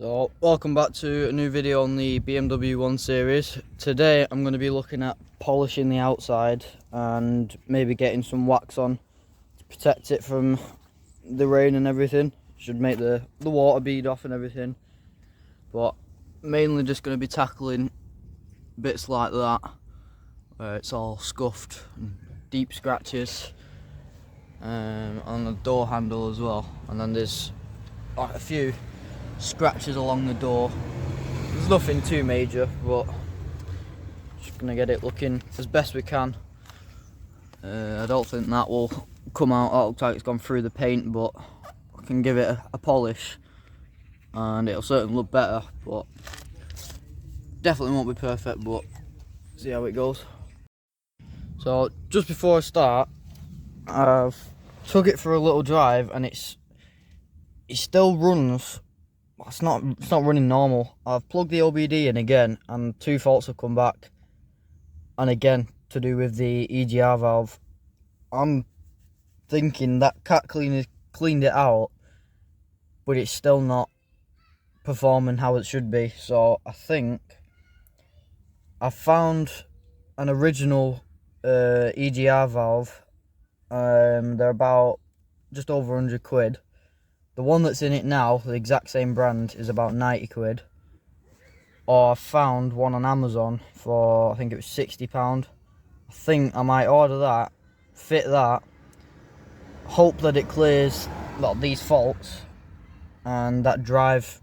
So welcome back to a new video on the BMW 1 Series. Today I'm going to be looking at polishing the outside and maybe getting some wax on to protect it from the rain and everything. Should make the water bead off and everything, but mainly just going to be tackling bits like that where it's all scuffed and deep scratches on the door handle as well, and then there's like a few scratches along the door. There's nothing too major, but just gonna get it looking as best we can. I don't think that will come out. That looks like it's gone through the paint, but I can give it a polish and it'll certainly look better, but definitely won't be perfect, but see how it goes. So just before I start, I've took it for a little drive and it still runs. It's not running normal. I've plugged the OBD in again and two faults have come back, and again to do with the EGR valve. I'm thinking that cat cleaner cleaned it out, but it's still not performing how it should be. So I think I found an original EGR valve. They're about just over 100 quid. The one that's in it now, the exact same brand, is about 90 quid. Or I found one on Amazon for, I think it was £60. I think I might order that, fit that, hope that it clears these faults and that drive.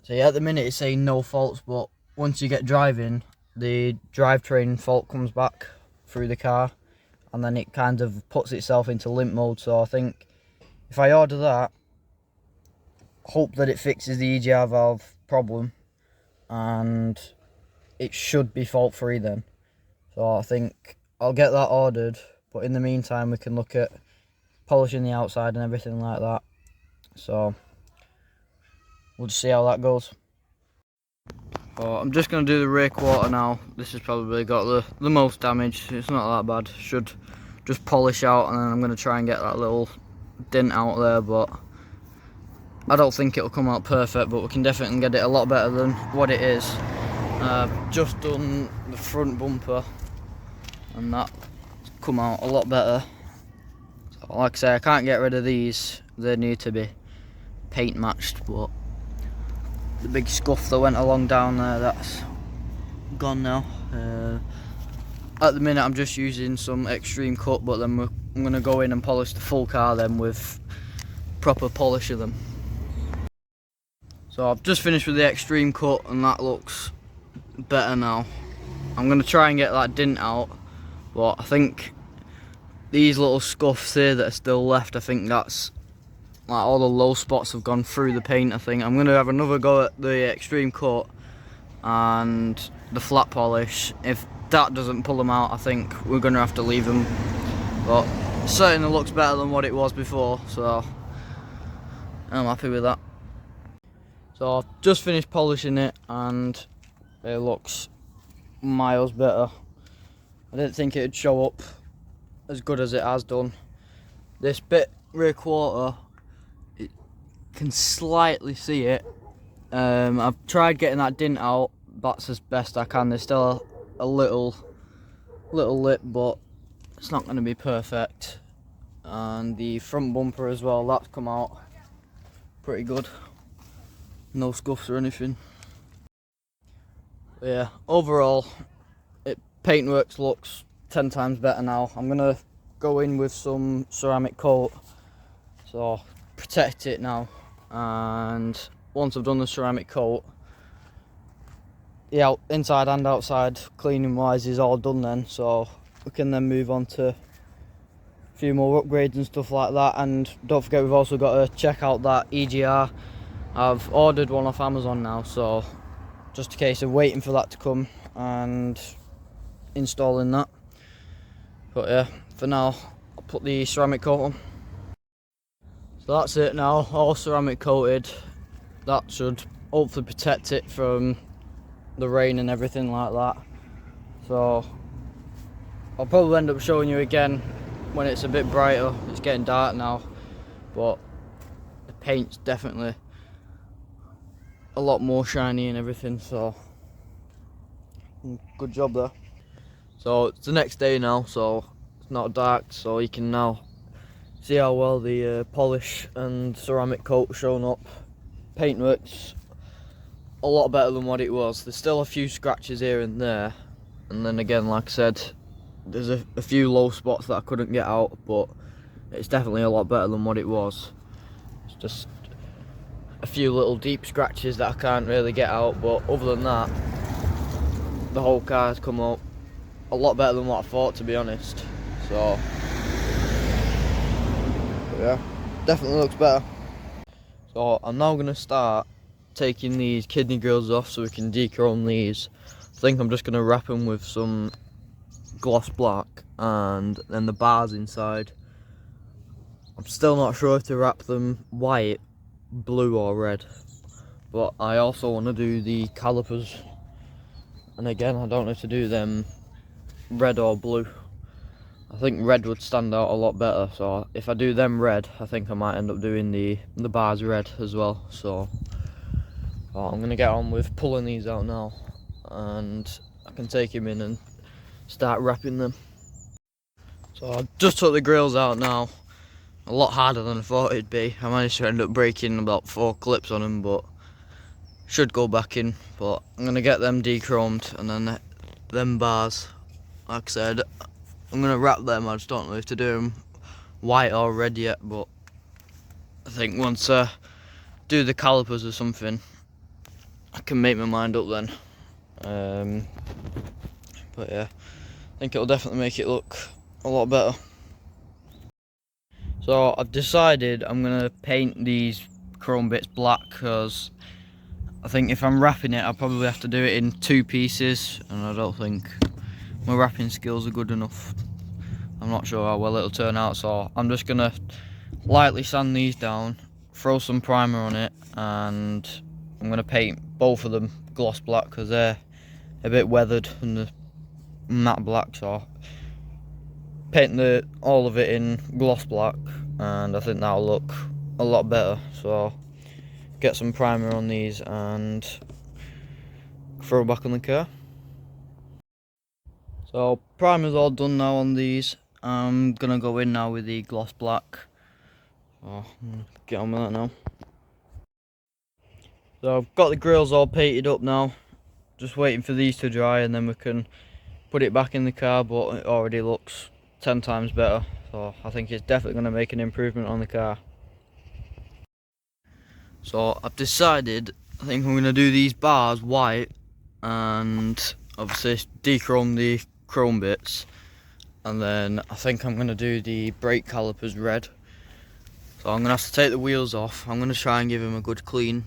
So yeah, at the minute it's saying no faults, but once you get driving, the drivetrain fault comes back through the car and then it kind of puts itself into limp mode. So I think if I order that, hope that it fixes the EGR valve problem, and it should be fault free then. So I think I'll get that ordered, but in the meantime we can look at polishing the outside and everything like that. So we'll just see how that goes. I'm just going to do the rear quarter now. This has probably got the most damage. It's not that bad. Should just polish out, and then I'm going to try and get that little dent out there, but I don't think it'll come out perfect, but we can definitely get it a lot better than what it is. Just done the front bumper and that's come out a lot better. So like I say, I can't get rid of these. They need to be paint matched, but the big scuff that went along down there, that's gone now. At the minute I'm just using some extreme cut, but then I'm going to go in and polish the full car then with proper polish of them. So I've just finished with the extreme cut and that looks better now. I'm going to try and get that dent out, but I think these little scuffs here that are still left, I think that's like all the low spots have gone through the paint. I think I'm going to have another go at the extreme cut and the flat polish. If that doesn't pull them out, I think we're going to have to leave them, but it certainly looks better than what it was before, so I'm happy with that. So I've just finished polishing it and it looks miles better. I didn't think it would show up as good as it has done. This bit rear quarter, you can slightly see it. I've tried getting that dent out, that's as best I can. There's still a little lip, but it's not going to be perfect. And the front bumper as well, that's come out pretty good. No scuffs or anything. But yeah, overall, paintworks looks 10 times better now. I'm gonna go in with some ceramic coat, so protect it now. And once I've done the ceramic coat, the inside and outside cleaning wise is all done then. So we can then move on to a few more upgrades and stuff like that. And don't forget, we've also got to check out that EGR. I've ordered one off Amazon now, so just a case of waiting for that to come and installing that. But yeah, for now I'll put the ceramic coat on. So that's it now, all ceramic coated. That should hopefully protect it from the rain and everything like that. So I'll probably end up showing you again when it's a bit brighter. It's getting dark now, but the paint's definitely a lot more shiny and everything, so good job there. So it's the next day now, so it's not dark, so you can now see how well the polish and ceramic coat shown up. Paintwork's a lot better than what it was. There's still a few scratches here and there, and then again, like I said, there's a few low spots that I couldn't get out, but it's definitely a lot better than what it was. It's just a few little deep scratches that I can't really get out, but other than that, the whole car's come out a lot better than what I thought, to be honest. So yeah, definitely looks better. So I'm now going to start taking these kidney grills off so we can dechrome these. I think I'm just going to wrap them with some gloss black and then the bars inside. I'm still not sure if to wrap them white, blue or red, but I also want to do the calipers, and again I don't know if to do them red or blue. I think red would stand out a lot better, so if I do them red, I think I might end up doing the bars red as well. So I'm going to get on with pulling these out now, and I can take him in and start wrapping them. So I just took the grills out now. A lot harder than I thought it'd be. I managed to end up breaking about 4 clips on them, but should go back in. But I'm going to get them dechromed, and then them bars, like I said, I'm going to wrap them. I just don't know if to do them white or red yet, but I think once I do the calipers or something, I can make my mind up then. But yeah, I think it'll definitely make it look a lot better. So I've decided I'm going to paint these chrome bits black, because I think if I'm wrapping it, I'll probably have to do it in 2 pieces, and I don't think my wrapping skills are good enough. I'm not sure how well it'll turn out, so I'm just going to lightly sand these down, throw some primer on it, and I'm going to paint both of them gloss black because they're a bit weathered and the matte black. So paint all of it in gloss black, and I think that'll look a lot better. So get some primer on these and throw back on the car. So primer's all done now on these. I'm gonna go in now with the gloss black. So I'm gonna get on with that now. So I've got the grills all painted up now, just waiting for these to dry, and then we can put it back in the car, but it already looks 10 times better, so I think it's definitely going to make an improvement on the car. So I've decided, I think I'm going to do these bars white, and obviously dechrome the chrome bits, and then I think I'm going to do the brake calipers red. So I'm going to have to take the wheels off. I'm going to try and give them a good clean.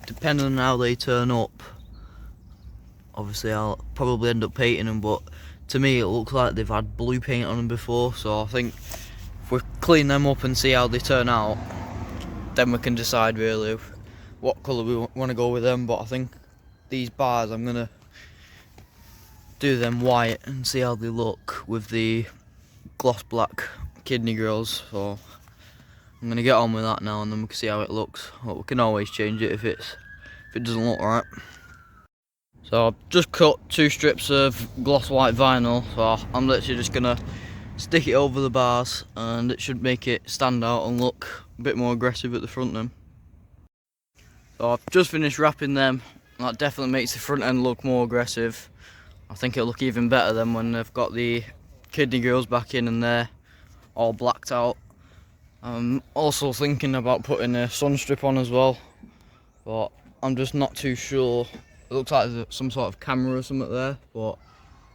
Depending on how they turn up, obviously I'll probably end up painting them, but to me it looks like they've had blue paint on them before, so I think if we clean them up and see how they turn out, then we can decide really what colour we want to go with them. But I think these bars, I'm going to do them white and see how they look with the gloss black kidney grills. So I'm going to get on with that now, and then we can see how it looks. But we can always change it if it doesn't look right. So I've just cut 2 strips of gloss white vinyl, so I'm literally just going to stick it over the bars, and it should make it stand out and look a bit more aggressive at the front then. So I've just finished wrapping them. That definitely makes the front end look more aggressive. I think it'll look even better than when they've got the kidney grills back in and they're all blacked out. I'm also thinking about putting a sun strip on as well, but I'm just not too sure. It looks like there's some sort of camera or something there, but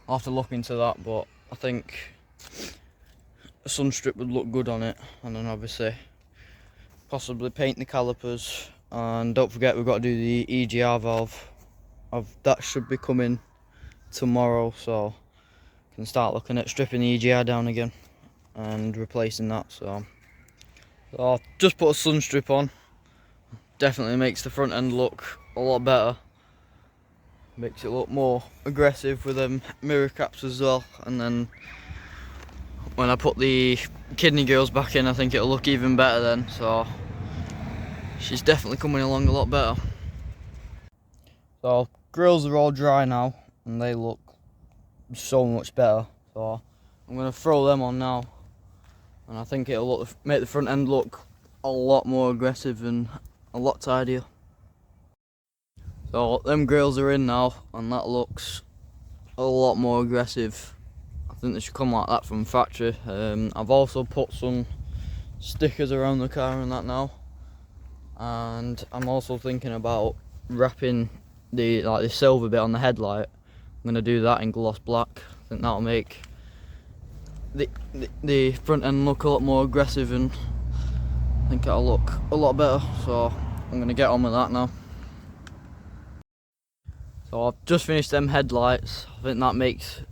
I'll have to look into that. But I think a sun strip would look good on it, and then obviously possibly paint the calipers. And don't forget, we've got to do the EGR valve. That should be coming tomorrow, so can start looking at stripping the EGR down again and replacing that. So I'll just put a sun strip on. Definitely makes the front end look a lot better. Makes it look more aggressive with them mirror caps as well. And then when I put the kidney grills back in, I think it'll look even better then. So she's definitely coming along a lot better. So grills are all dry now and they look so much better. So I'm going to throw them on now, and I think it'll make the front end look a lot more aggressive and a lot tidier. So them grills are in now and that looks a lot more aggressive. I think they should come like that from factory. I've also put some stickers around the car and that now, and I'm also thinking about wrapping the silver bit on the headlight. I'm going to do that in gloss black. I think that'll make the front end look a lot more aggressive, and I think it'll look a lot better. So I'm going to get on with that now. So I've just finished them headlights. I think that makes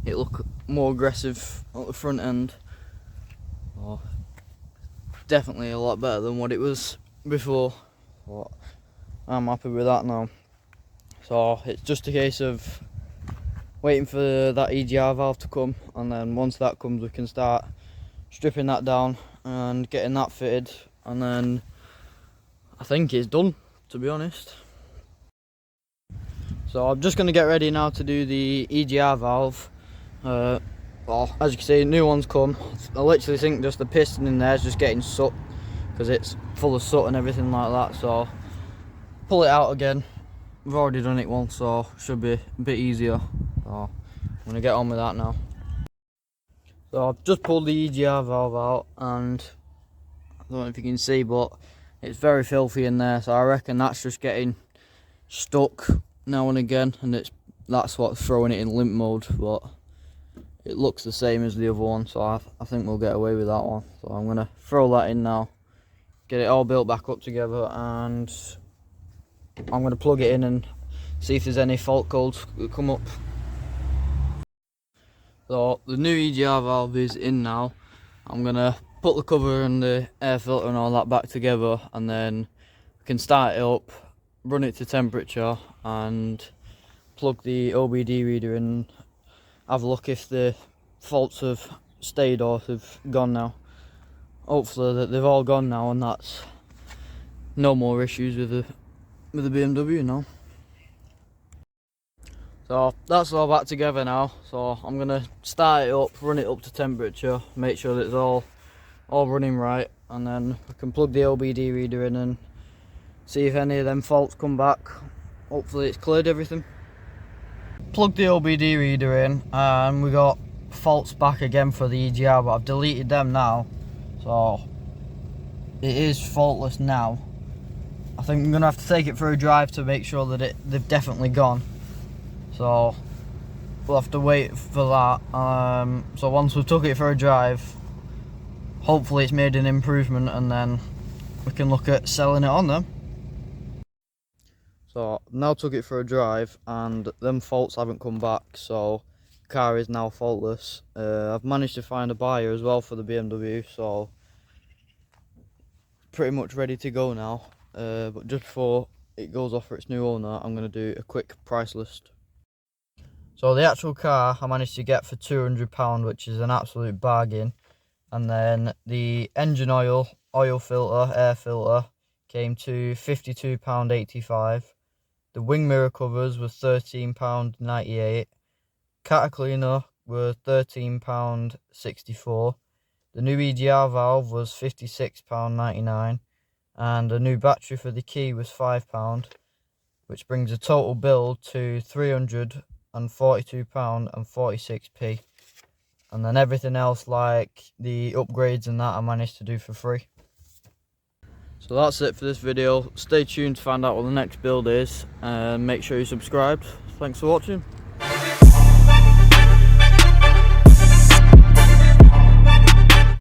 it look more aggressive at the front end. So definitely a lot better than what it was before, but I'm happy with that now. So it's just a case of waiting for that EGR valve to come, and then once that comes we can start stripping that down and getting that fitted, and then I think it's done, to be honest. So I'm just going to get ready now to do the EGR valve. Well, as you can see, new one's come. I literally think just the piston in there is just getting soot because it's full of soot and everything like that. So pull it out again. We've already done it once, so should be a bit easier. So I'm going to get on with that now. So I've just pulled the EGR valve out, and I don't know if you can see, but it's very filthy in there. So I reckon that's just getting stuck now and again, and that's what's throwing it in limp mode. But it looks the same as the other one, so I think we'll get away with that one. So I'm going to throw that in now, get it all built back up together, and I'm going to plug it in and see if there's any fault codes that come up. So the new EGR valve is in now. I'm going to put the cover and the air filter and all that back together, and then we can start it up, run it to temperature, and plug the OBD reader in, have a look if the faults have stayed or if they've gone now. Hopefully that they've all gone now, and that's no more issues with the BMW now. So that's all back together now. So I'm gonna start it up, run it up to temperature, make sure that it's all running right, and then we can plug the OBD reader in and see if any of them faults come back. Hopefully it's cleared everything. Plugged the OBD reader in, and we got faults back again for the EGR, but I've deleted them now, so it is faultless now. I think I'm gonna have to take it for a drive to make sure that they've definitely gone. So we'll have to wait for that. So once we've took it for a drive, hopefully it's made an improvement, and then we can look at selling it on them. So now took it for a drive, and them faults haven't come back, so the car is now faultless. I've managed to find a buyer as well for the BMW, so pretty much ready to go now. But just before it goes off for its new owner, I'm going to do a quick price list. So the actual car I managed to get for £200, which is an absolute bargain. And then the engine oil filter, air filter, came to £52.85. The wing mirror covers were £13.98. Cat cleaner were £13.64. The new EGR valve was £56.99. And a new battery for the key was £5, which brings the total bill to £342.46. And then everything else, like the upgrades and that, I managed to do for free. So that's it for this video. Stay tuned to find out what the next build is, and make sure you're subscribed. Thanks for watching.